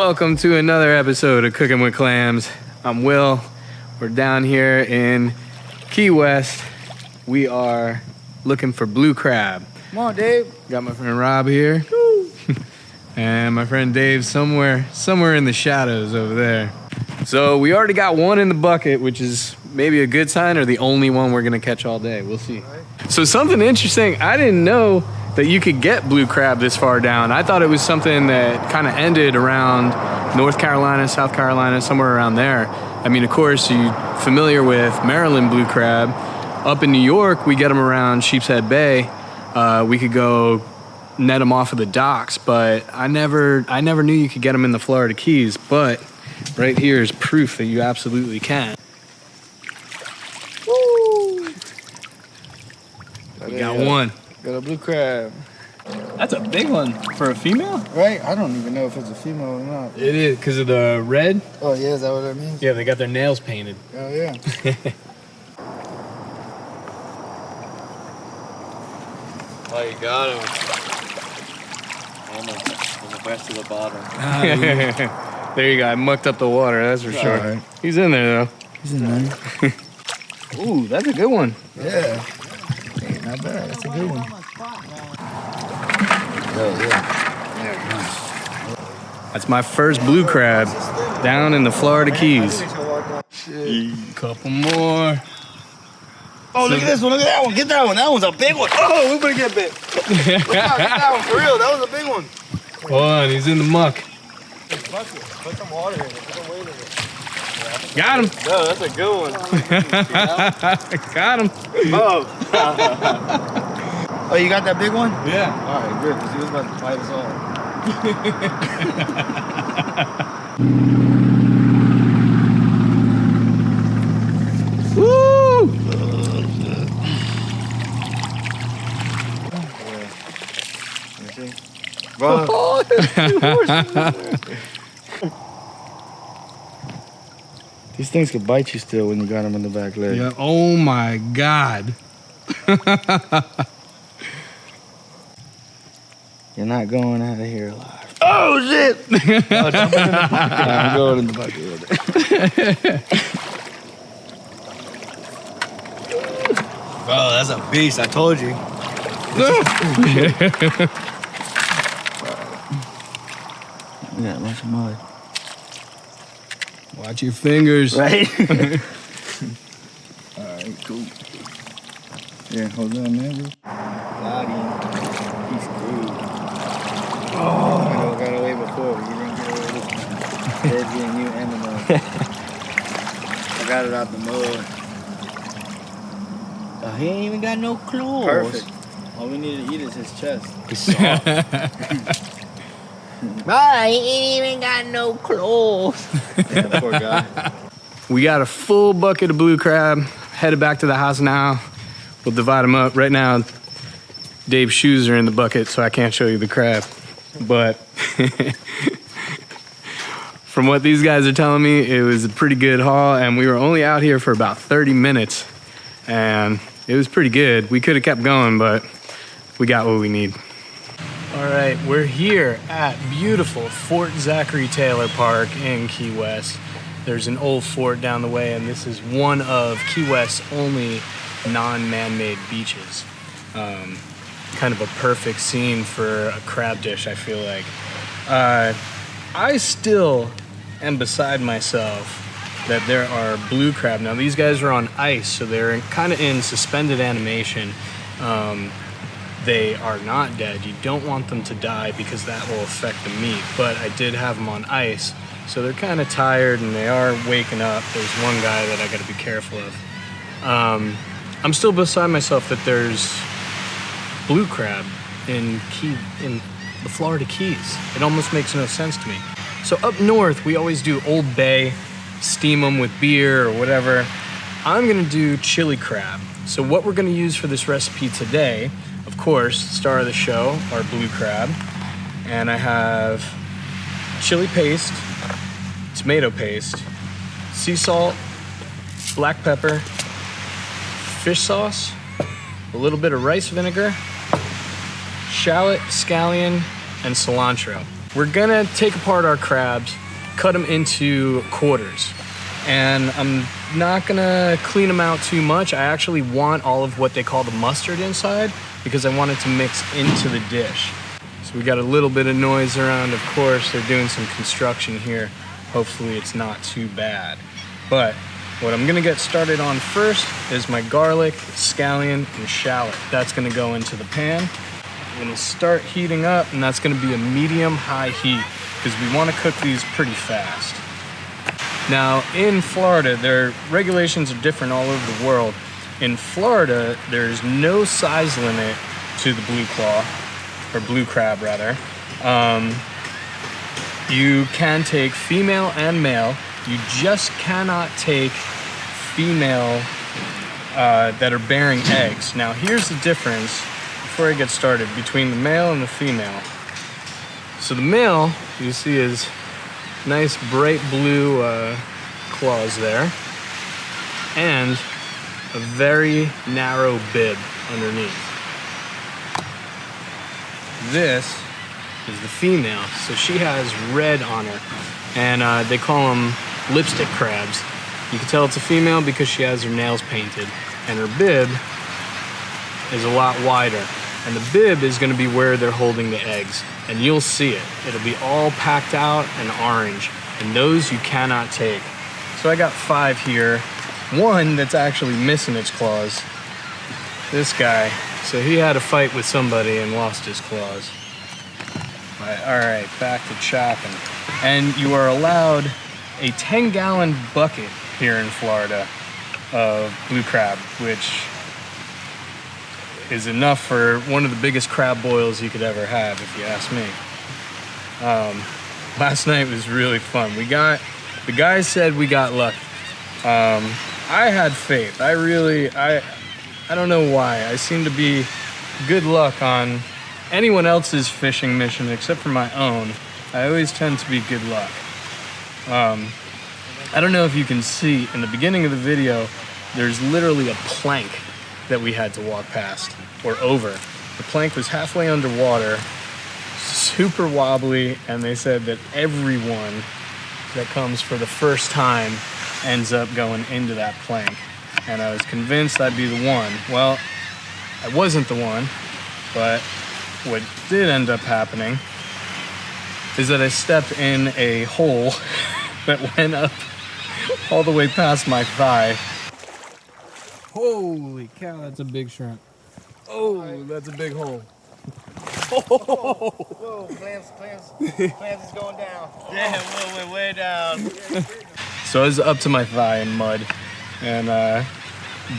Welcome to another episode of Cooking with Clams. I'm Will. We're down here in Key West. We are looking for blue crab. Come on, Dave. Got my friend Rob here. And my friend Dave somewhere in the shadows over there. So we already got one in the bucket, which is maybe a good sign or the only one we're gonna catch all day. We'll see. So something interesting, I didn't know that you could get blue crab this far down. I thought it was something that kind of ended around North Carolina, South Carolina, somewhere around there. I mean, of course, you're familiar with Maryland blue crab. Up in New York, we get them around Sheepshead Bay. We could go net them off of the docks, but I never knew you could get them in the Florida Keys. But right here is proof that you absolutely can. Woo! We got one. Got a blue crab. That's a big one for a female? Right? I don't even know if it's a female or not. It is, because of the red? Oh, yeah, is that what that means? Yeah, they got their nails painted. Oh, yeah. Oh, you got him. Almost went to the bottom. There you go. I mucked up the water, that's for sure. Right. He's in there, though. He's in there. Ooh, that's a good one. Yeah. Ain't not bad. That's a good one. Oh, yeah. That's my first blue crab down in the Florida Keys. Couple more. Oh, look at this one. Look at that one. Get that one. That one's a big one. Oh, we better get bit. Get that one for real. That was a big one. Hold on, he's in the muck. Put some water in it. Put some weight in it. Got him. No, that's a good one. Got him. Oh. Oh, you got that big one? Yeah. All right, good, because he was about to bite us all. Woo! Bro. These things could bite you still when you got them in the back leg. Yeah. Oh my God. You're not going out of here alive. Oh, shit! Oh, jump in the bucket. I'm going in the bucket with it. Bro, that's a beast. I told you. Yeah, a bunch of mud. Watch your fingers. Right? Alright, cool. Yeah, hold on, man. Got him. He's screwed. Oh, I got away before, but you didn't get away this time. Dead being you and the mud. I got it out the mud. Oh, he ain't even got no claws. Perfect. All we need to eat is his chest. He's soft. Bro, he ain't even got no claws. Yeah, poor guy. We got a full bucket of blue crab. Headed back to the house now. We'll divide them up. Right now, Dave's shoes are in the bucket, so I can't show you the crab. But from what these guys are telling me, it was a pretty good haul, and we were only out here for about 30 minutes. And it was pretty good. We could have kept going, but we got what we need. All right, we're here at beautiful Fort Zachary Taylor Park in Key West. There's an old fort down the way, and this is one of Key West's only non-man-made beaches. Kind of a perfect scene for a crab dish, I feel like. I still am beside myself that there are blue crab. Now, these guys are on ice, so they're kind of in suspended animation. They are not dead. You don't want them to die because that will affect the meat. But I did have them on ice, so they're kind of tired and they are waking up. There's one guy that I got to be careful of. I'm still beside myself that there's blue crab in the Florida Keys. It almost makes no sense to me. So up north, we always do Old Bay, steam them with beer or whatever. I'm gonna do chili crab. So what we're gonna use for this recipe today, of course, star of the show, our blue crab. And I have chili paste, tomato paste, sea salt, black pepper, fish sauce, a little bit of rice vinegar, shallot, scallion, and cilantro. we're gonna take apart our crabs, cut them into quarters. And I'm not gonna clean them out too much. I actually want all of what they call the mustard inside because I want it to mix into the dish. So we got a little bit of noise around, of course. They're doing some construction here. Hopefully it's not too bad. But what I'm gonna get started on first is my garlic, scallion, and shallot. That's gonna go into the pan. I'm gonna start heating up, and that's gonna be a medium-high heat because we wanna cook these pretty fast. Now, in Florida, their regulations are different all over the world. In Florida, there's no size limit to the blue claw, or blue crab rather. You can take female and male. You just cannot take female that are bearing eggs. Now, here's the difference, before I get started, between the male and the female. So the male, you see his nice bright blue claws there, and a very narrow bib underneath. This is the female, so she has red on her, and they call them lipstick crabs. You can tell it's a female because she has her nails painted, and her bib is a lot wider. And the bib is gonna be where they're holding the eggs, and you'll see it. It'll be all packed out and orange, and those you cannot take. So I got 5 here. One that's actually missing its claws. This guy, so he had a fight with somebody and lost his claws. All right, back to chopping. And you are allowed a 10-gallon bucket here in Florida of blue crab, which is enough for one of the biggest crab boils you could ever have, if you ask me. Last night was really fun. The guys said we got lucky. I had faith. I don't know why. I seem to be good luck on anyone else's fishing mission except for my own. I always tend to be good luck. I don't know if you can see in the beginning of the video, there's literally a plank that we had to walk past or over. The plank was halfway underwater, super wobbly, and they said that everyone that comes for the first time ends up going into that plank. And I was convinced I'd be the one. Well, I wasn't the one, but what did end up happening is that I stepped in a hole that went up all the way past my thigh. Holy cow, that's a big shrimp. Oh, that's a big hole. Whoa, Clams is going down. Yeah, whoa, went way down. So I was up to my thigh in mud and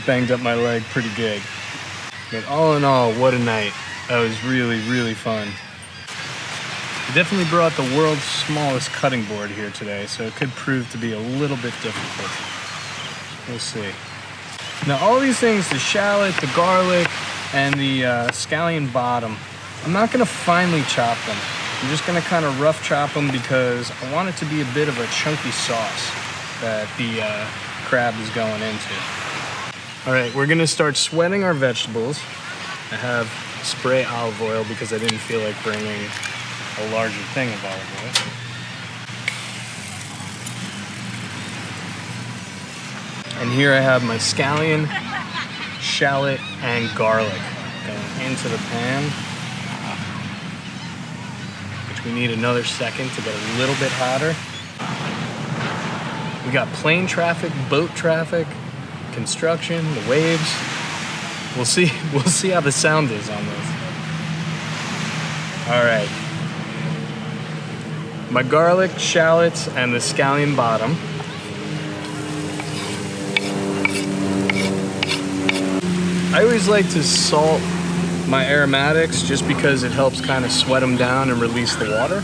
banged up my leg pretty good. But all in all, what a night. That was really, really fun. I definitely brought the world's smallest cutting board here today, so it could prove to be a little bit difficult. We'll see. Now all these things, the shallot, the garlic, and the scallion bottom, I'm not gonna finely chop them. I'm just gonna kind of rough chop them because I want it to be a bit of a chunky sauce that the crab is going into. All right, we're gonna start sweating our vegetables. I have spray olive oil because I didn't feel like bringing a larger thing of olive oil. And here I have my scallion, shallot, and garlic going into the pan, which we need another second to get a little bit hotter. We got plane traffic, boat traffic, construction, the waves. We'll see how the sound is on this. All right. My garlic, shallots, and the scallion bottom. I always like to salt my aromatics just because it helps kind of sweat them down and release the water.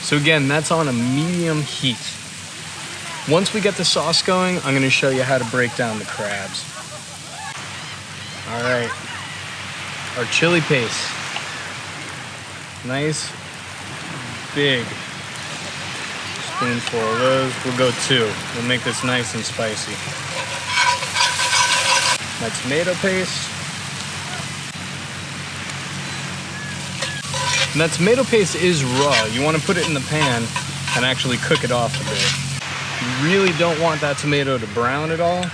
So again, that's on a medium heat. Once we get the sauce going, I'm gonna show you how to break down the crabs. All right, our chili paste. Nice, big spoonful of those. We'll go 2. We'll make this nice and spicy. My tomato paste. And that tomato paste is raw. You want to put it in the pan and actually cook it off a bit. You really don't want that tomato to brown at all.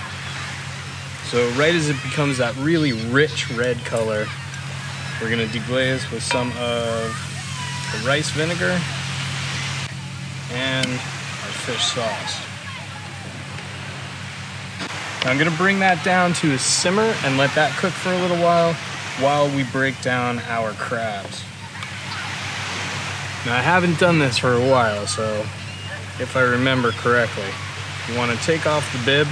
So right as it becomes that really rich red color, we're gonna deglaze with some of the rice vinegar and our fish sauce. Now I'm gonna bring that down to a simmer and let that cook for a little while we break down our crabs. Now I haven't done this for a while, so if I remember correctly, you wanna take off the bib.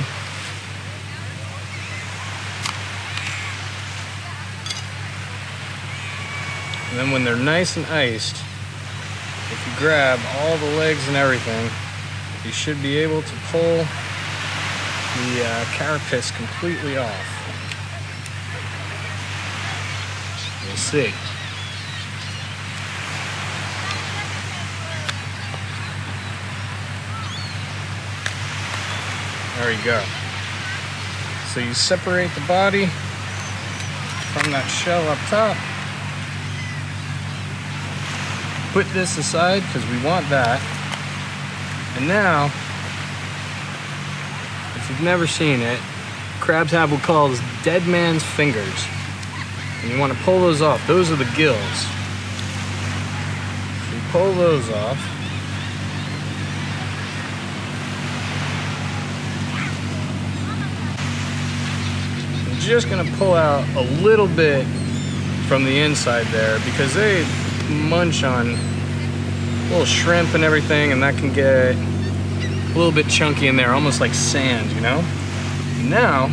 And then when they're nice and iced, if you grab all the legs and everything, you should be able to pull the carapace completely off. We'll see. There you go. So you separate the body from that shell up top. Put this aside because we want that. And now, if you've never seen it, crabs have what calls dead man's fingers. And you want to pull those off. Those are the gills. So you pull those off. I'm just going to pull out a little bit from the inside there because they munch on little shrimp and everything, and that can get a little bit chunky in there, almost like sand, you know? Now,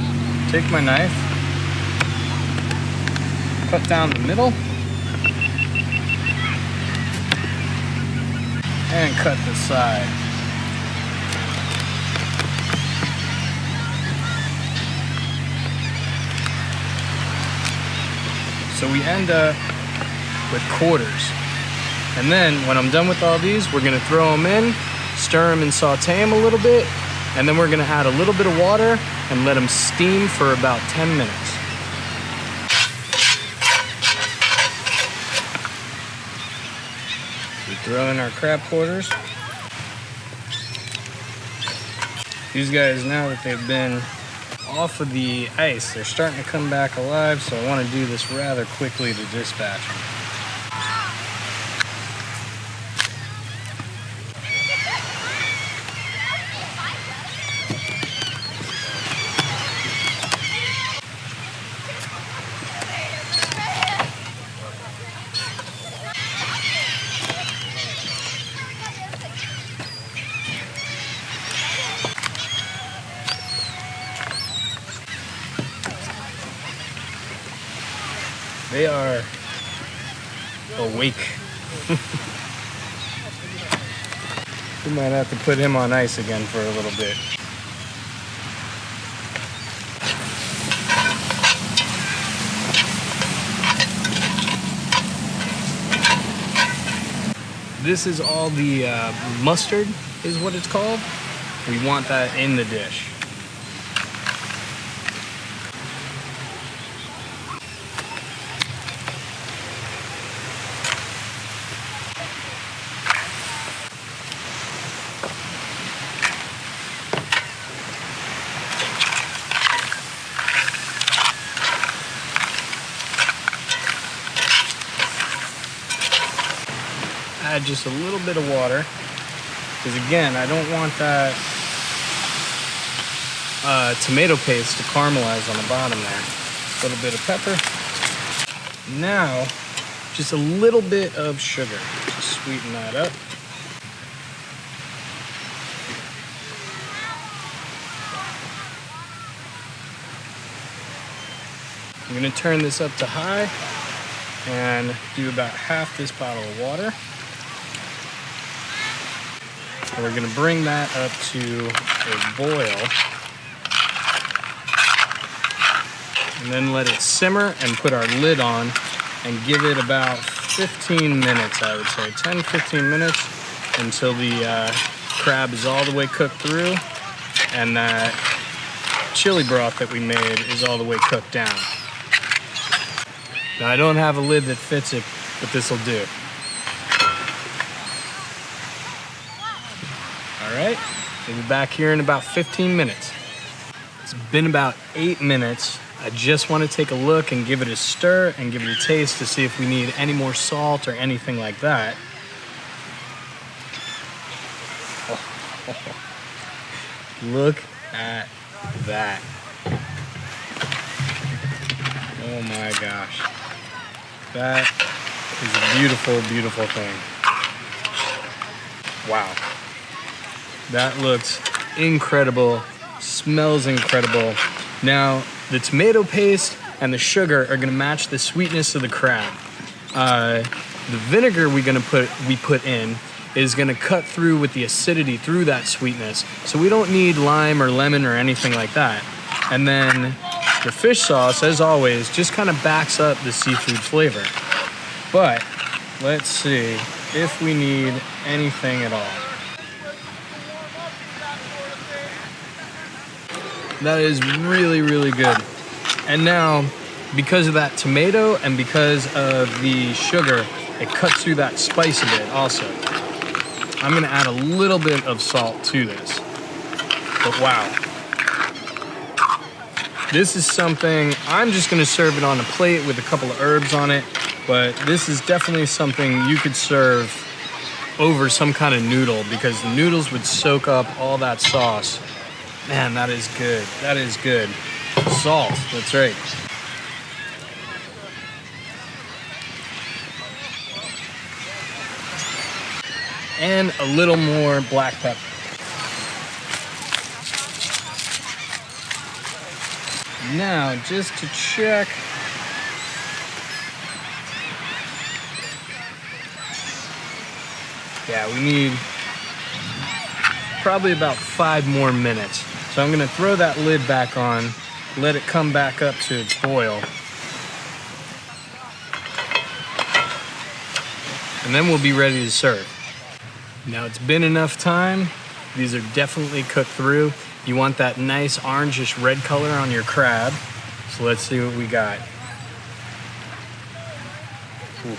take my knife, cut down the middle, and cut the side. So we end up with quarters. And then when I'm done with all these, we're gonna throw them in, stir them and saute them a little bit, and then we're gonna add a little bit of water and let them steam for about 10 minutes. We throw in our crab quarters. These guys, now that they've been off of the ice, they're starting to come back alive, so I want to do this rather quickly to dispatch them. They are awake. We might have to put him on ice again for a little bit. This is all the mustard is what it's called. We want that in the dish. Add just a little bit of water, because again, I don't want that tomato paste to caramelize on the bottom there. A little bit of pepper. Now, just a little bit of sugar to sweeten that up. I'm going to turn this up to high and do about half this bottle of water. And we're going to bring that up to a boil. And then let it simmer and put our lid on and give it about 15 minutes, I would say. 10-15 minutes until the crab is all the way cooked through and that chili broth that we made is all the way cooked down. Now I don't have a lid that fits it, but this will do. All right, we'll be back here in about 15 minutes. It's been about 8 minutes. I just want to take a look and give it a stir and give it a taste to see if we need any more salt or anything like that. Look at that. Oh my gosh. That is a beautiful, beautiful thing. Wow. That looks incredible, smells incredible. Now, the tomato paste and the sugar are gonna match the sweetness of the crab. The vinegar we put in is gonna cut through with the acidity through that sweetness. So we don't need lime or lemon or anything like that. And then the fish sauce, as always, just kind of backs up the seafood flavor. But let's see if we need anything at all. That is really, really good. And now, because of that tomato and because of the sugar, it cuts through that spice a bit also. I'm gonna add a little bit of salt to this. But wow. This is something, I'm just gonna serve it on a plate with a couple of herbs on it, but this is definitely something you could serve over some kind of noodle because the noodles would soak up all that sauce. Man, that is good. That is good. Salt, that's right. And a little more black pepper. Now, just to check. Yeah, we need probably about 5 more minutes. So I'm gonna throw that lid back on, let it come back up to its boil. And then we'll be ready to serve. Now it's been enough time. These are definitely cooked through. You want that nice orangish red color on your crab. So let's see what we got. Oof.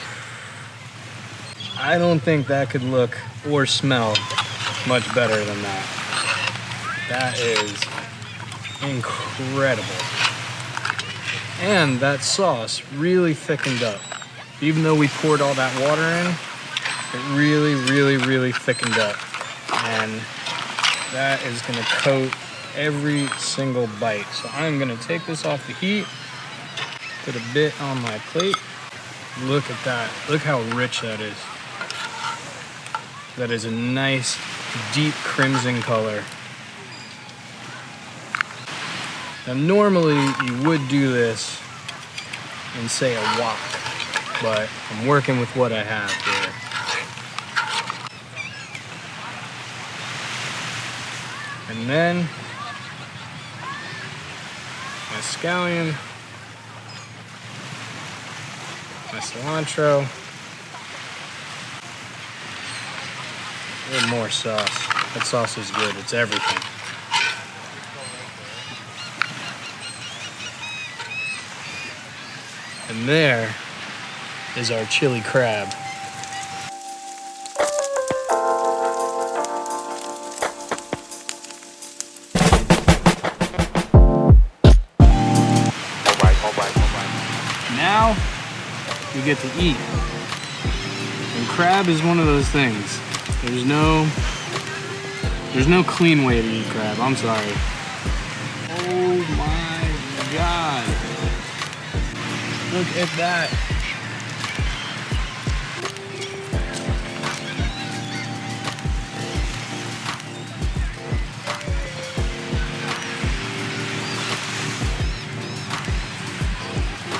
I don't think that could look or smell much better than that. That is incredible. And that sauce really thickened up. Even though we poured all that water in, it really, really, really thickened up. And that is gonna coat every single bite. So I'm gonna take this off the heat, put a bit on my plate. Look at that, look how rich that is. That is a nice, deep crimson color. Now normally you would do this in say a wok, but I'm working with what I have here. And then my scallion, my cilantro, a little more sauce. That sauce is good, it's everything. And there is our chili crab. Now we get to eat. And crab is one of those things. There's no clean way to eat crab. I'm sorry. Oh my God. Look at that.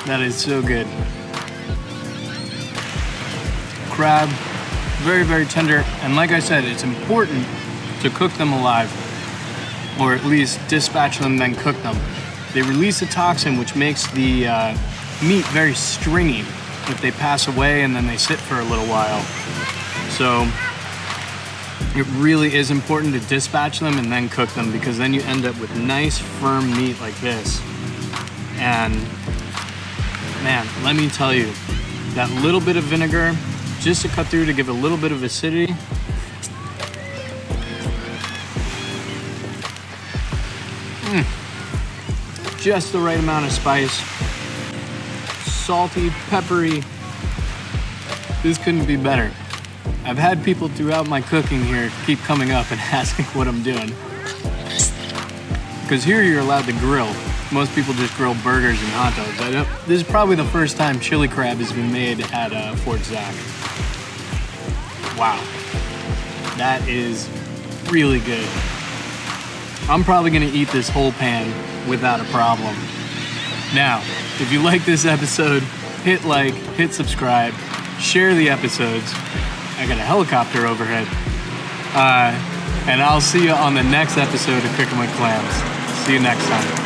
That is so good. Crab, very, very tender. And like I said, it's important to cook them alive, or at least dispatch them, then cook them. They release a toxin which makes the meat very stringy if they pass away and then they sit for a little while. So it really is important to dispatch them and then cook them, because then you end up with nice firm meat like this. And man, let me tell you, that little bit of vinegar just to cut through to give a little bit of acidity. Just the right amount of spice. Salty, peppery. This couldn't be better. I've had people throughout my cooking here keep coming up and asking what I'm doing. Because here you're allowed to grill. Most people just grill burgers and hot dogs. This is probably the first time chili crab has been made at Fort Zach. Wow. That is really good. I'm probably gonna eat this whole pan without a problem. Now, if you like this episode, hit like, hit subscribe, share the episodes. I got a helicopter overhead. And I'll see you on the next episode of Cooking with Clams. See you next time.